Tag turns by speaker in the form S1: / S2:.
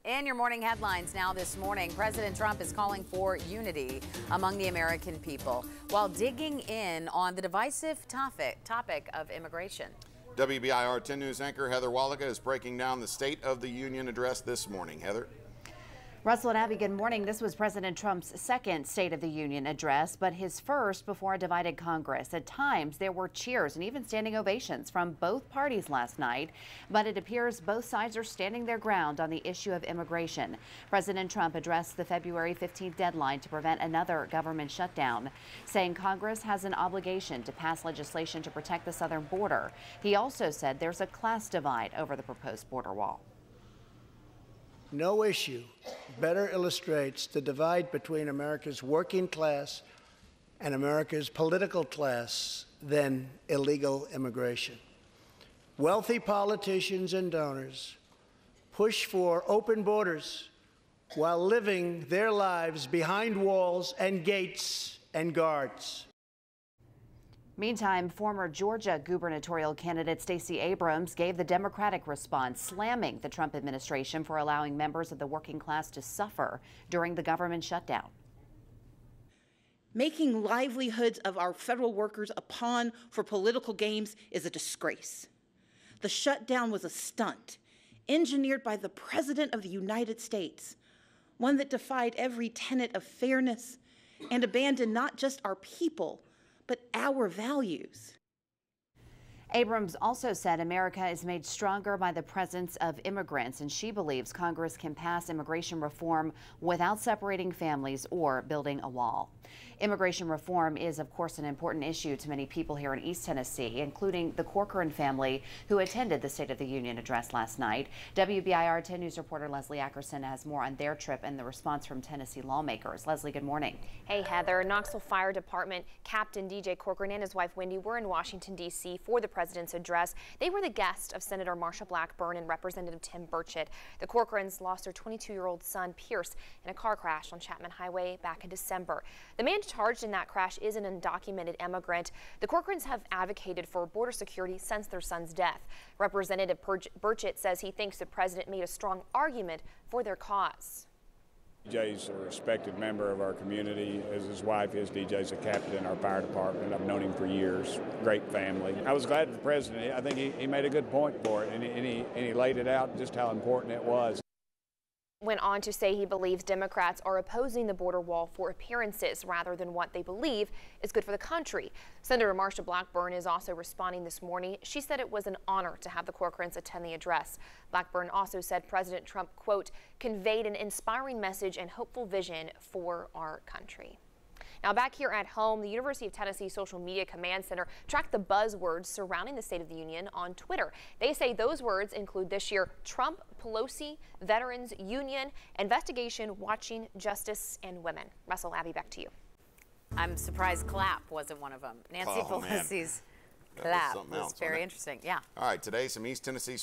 S1: In your morning headlines now this morning, President Trump is calling for unity among the American people while digging in on the divisive topic of immigration.
S2: WBIR 10 News anchor Heather Wallaga is breaking down the State of the Union address this morning. Heather?
S3: Russell and Abby, good morning. This was President Trump's second State of the Union address, but his first before a divided Congress. At times, there were cheers and even standing ovations from both parties last night, but it appears both sides are standing their ground on the issue of immigration. President Trump addressed the February 15th deadline to prevent another government shutdown, saying Congress has an obligation to pass legislation to protect the southern border. He also said there's a class divide over the proposed border wall.
S4: No issue better illustrates the divide between America's working class and America's political class than illegal immigration. Wealthy politicians and donors push for open borders while living their lives behind walls and gates and guards.
S3: Meantime, former Georgia gubernatorial candidate Stacey Abrams gave the Democratic response, slamming the Trump administration for allowing members of the working class to suffer during the government shutdown.
S5: Making livelihoods of our federal workers a pawn for political games is a disgrace. The shutdown was a stunt engineered by the President of the United States, one that defied every tenet of fairness and abandoned not just our people, but our values.
S3: Abrams also said America is made stronger by the presence of immigrants, and she believes Congress can pass immigration reform without separating families or building a wall. Immigration reform is, of course, an important issue to many people here in East Tennessee, including the Corcoran family who attended the State of the Union address last night. WBIR 10 News reporter Leslie Ackerson has more on their trip and the response from Tennessee lawmakers. Leslie, good morning.
S6: Hey, Heather. Knoxville Fire Department Captain DJ Corcoran and his wife Wendy were in Washington, D.C. for the president's address. They were the guest of Senator Marsha Blackburn and Representative Tim Burchett. The Corcorans lost their 22-year-old son, Pierce, in a car crash on Chapman Highway back in December. The man charged in that crash is an undocumented immigrant. The Corcorans have advocated for border security since their son's death. Representative Burchett says he thinks the president made a strong argument for their cause.
S7: DJ's a respected member of our community, as his wife is. DJ's a captain in our fire department. I've known him for years. Great family. I was glad the president, I think he made a good point for it, and he laid it out just how important it was.
S6: Went on to say he believes Democrats are opposing the border wall for appearances rather than what they believe is good for the country. Senator Marsha Blackburn is also responding this morning. She said it was an honor to have the Corcorans attend the address. Blackburn also said President Trump, quote, conveyed an inspiring message and hopeful vision for our country. Now back here at home, the University of Tennessee Social Media Command Center tracked the buzzwords surrounding the State of the Union on Twitter. They say those words include this year Trump, Pelosi, Veterans, Union, Investigation, Watching, Justice, and Women. Russell, Abby, back to you.
S1: I'm surprised clap wasn't one of them. Nancy Pelosi's clap was very interesting. Yeah.
S2: All right, today some East Tennessee